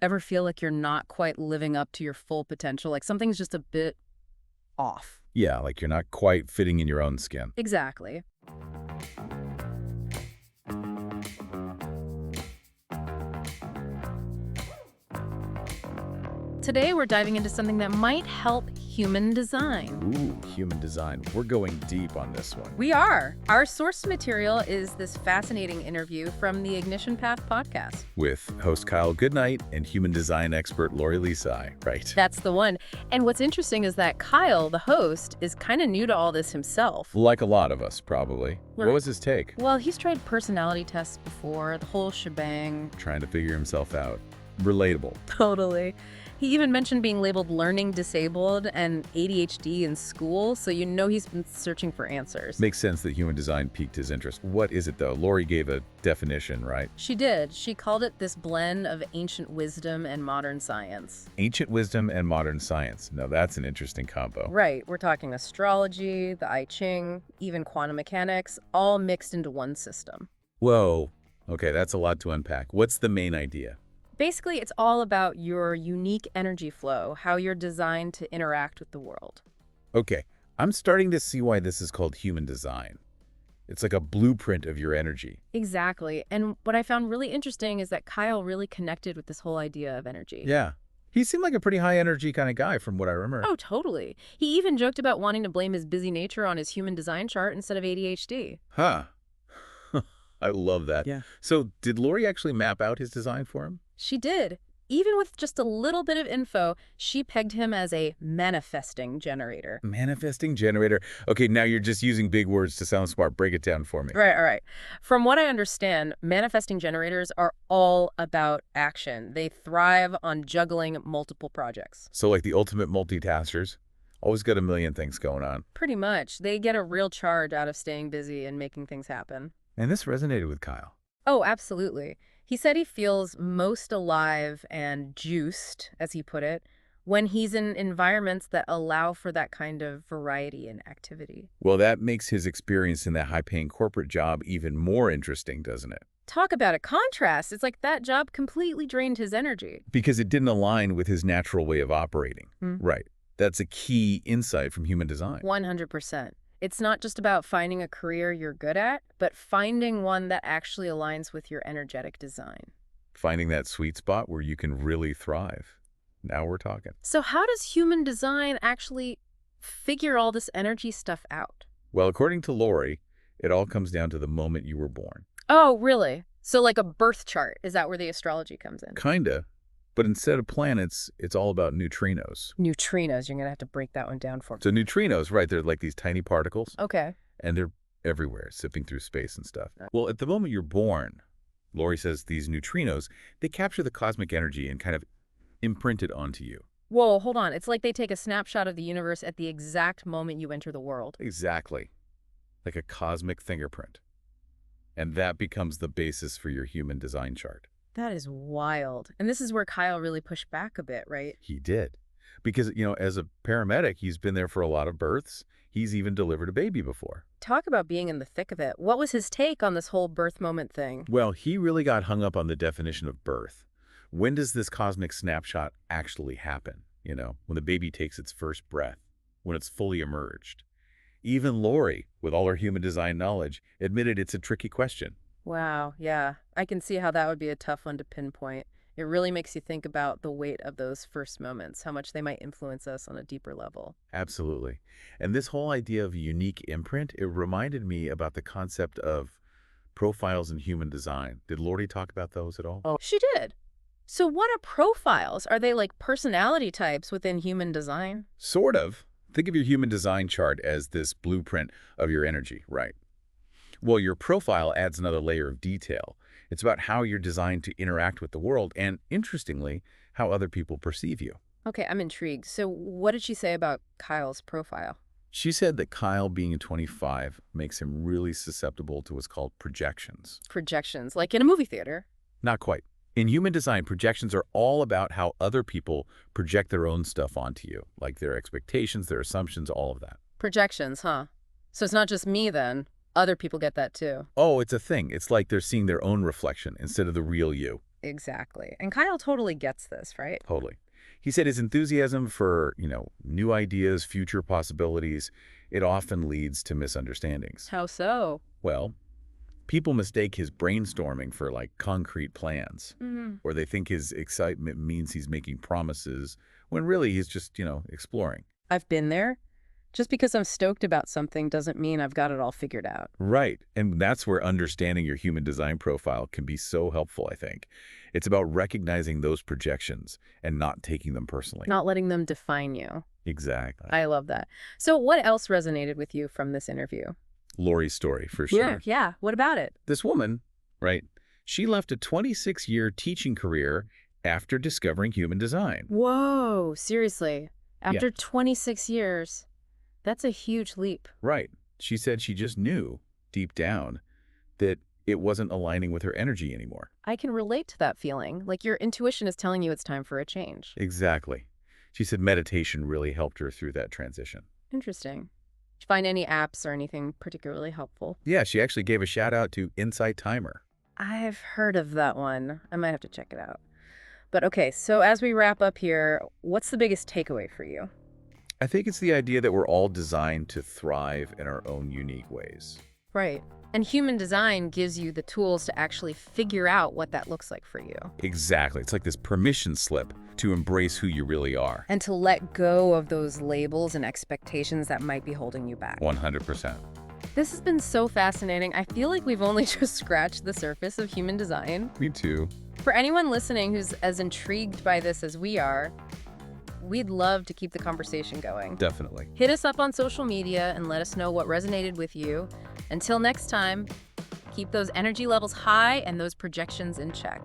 Ever feel like you're not quite living up to your full potential? Like something's just a bit off. Yeah, like you're not quite fitting in your own skin. Exactly. Today, we're diving into something that might help human design. Ooh, human design. We're going deep on this one. We are. Our source material is this fascinating interview from the Ignition Path podcast. With host Kyle Goodnight and human design expert Lori Lesai, right? That's the one. And what's interesting is that Kyle, the host, is kind of new to all this himself. Like a lot of us, probably. What was his take? Well, he's tried personality tests before, the whole shebang. Trying to figure himself out. Relatable. Totally. He even mentioned being labeled learning disabled and ADHD in school, so you know he's been searching for answers. Makes sense that human design piqued his interest. What is it, though? Lori gave a definition, right? She did. She called it this blend of ancient wisdom and modern science. Ancient wisdom and modern science. Now, that's an interesting combo. Right. We're talking astrology, the I Ching, even quantum mechanics, all mixed into one system. Whoa. Okay, that's a lot to unpack. What's the main idea? Basically, it's all about your unique energy flow, how you're designed to interact with the world. Okay, I'm starting to see why this is called human design. It's like a blueprint of your energy. Exactly. And what I found really interesting is that Kyle really connected with this whole idea of energy. Yeah. He seemed like a pretty high energy kind of guy from what I remember. Oh, totally. He even joked about wanting to blame his busy nature on his human design chart instead of ADHD. Huh. I love that. Yeah. So did Lori actually map out his design for him? She did. Even with just a little bit of info, she pegged him as a manifesting generator. Manifesting generator. Okay, now you're just using big words to sound smart. Break it down for me. Right, all right. From what I understand, manifesting generators are all about action. They thrive on juggling multiple projects. So like the ultimate multitaskers, always got a million things going on. Pretty much. They get a real charge out of staying busy and making things happen. And this resonated with Kyle. Oh, absolutely. He said he feels most alive and juiced, as he put it, when he's in environments that allow for that kind of variety and activity. Well, that makes his experience in that high-paying corporate job even more interesting, doesn't it? Talk about a contrast. It's like that job completely drained his energy. Because it didn't align with his natural way of operating. Right. That's a key insight from human design. 100%. It's not just about finding a career you're good at, but finding one that actually aligns with your energetic design. Finding that sweet spot where you can really thrive. Now we're talking. So how does human design actually figure all this energy stuff out? Well, according to Lori, it all comes down to the moment you were born. Oh, really? So like a birth chart, is that where the astrology comes in? Kinda. But instead of planets, it's all about neutrinos. Neutrinos, you're going to have to break that one down for me. So neutrinos, right, they're like these tiny particles. Okay. And they're everywhere, sipping through space and stuff. Well, at the moment you're born, Lori says these neutrinos, they capture the cosmic energy and kind of imprint it onto you. Whoa, hold on. It's like they take a snapshot of the universe at the exact moment you enter the world. Exactly. Like a cosmic fingerprint. And that becomes the basis for your human design chart. That is wild. And this is where Kyle really pushed back a bit, right? He did. Because, as a paramedic, he's been there for a lot of births. He's even delivered a baby before. Talk about being in the thick of it. What was his take on this whole birth moment thing? Well, he really got hung up on the definition of birth. When does this cosmic snapshot actually happen? When the baby takes its first breath, when it's fully emerged. Even Lori, with all her human design knowledge, admitted it's a tricky question. Wow, yeah. I can see how that would be a tough one to pinpoint. It really makes you think about the weight of those first moments, how much they might influence us on a deeper level. Absolutely. And this whole idea of unique imprint, it reminded me about the concept of profiles in human design. Did Lori talk about those at all? Oh, she did. So what are profiles? Are they like personality types within human design? Sort of. Think of your human design chart as this blueprint of your energy, right? Well, your profile adds another layer of detail. It's about how you're designed to interact with the world and, interestingly, how other people perceive you. Okay, I'm intrigued. So what did she say about Kyle's profile? She said that Kyle, being a 25, makes him really susceptible to what's called projections. Projections, like in a movie theater? Not quite. In human design, projections are all about how other people project their own stuff onto you, like their expectations, their assumptions, all of that. Projections, huh? So it's not just me then. Other people get that too. Oh, it's a thing. It's like they're seeing their own reflection instead of the real you. Exactly. And Kyle totally gets this, right? Totally. He said his enthusiasm for, new ideas, future possibilities, it often leads to misunderstandings. How so? Well, people mistake his brainstorming for like concrete plans, Hmm. or they think his excitement means he's making promises when really he's just, exploring. I've been there. Just because I'm stoked about something doesn't mean I've got it all figured out. Right. And that's where understanding your human design profile can be so helpful, I think. It's about recognizing those projections and not taking them personally. Not letting them define you. Exactly. I love that. So what else resonated with you from this interview? Lori's story, for sure. Yeah. What about it? This woman, right, she left a 26-year teaching career after discovering human design. Whoa, seriously. Yeah. After 26 years, that's a huge leap. Right. She said she just knew, deep down, that it wasn't aligning with her energy anymore. I can relate to that feeling. Like your intuition is telling you it's time for a change. Exactly. She said meditation really helped her through that transition. Interesting. Did you find any apps or anything particularly helpful? Yeah, she actually gave a shout out to Insight Timer. I've heard of that one. I might have to check it out. But okay, so as we wrap up here, what's the biggest takeaway for you? I think it's the idea that we're all designed to thrive in our own unique ways. Right. And human design gives you the tools to actually figure out what that looks like for you. Exactly. It's like this permission slip to embrace who you really are. And to let go of those labels and expectations that might be holding you back. 100%. This has been so fascinating. I feel like we've only just scratched the surface of human design. Me too. For anyone listening who's as intrigued by this as we are, we'd love to keep the conversation going. Definitely. Hit us up on social media and let us know what resonated with you. Until next time, keep those energy levels high and those projections in check.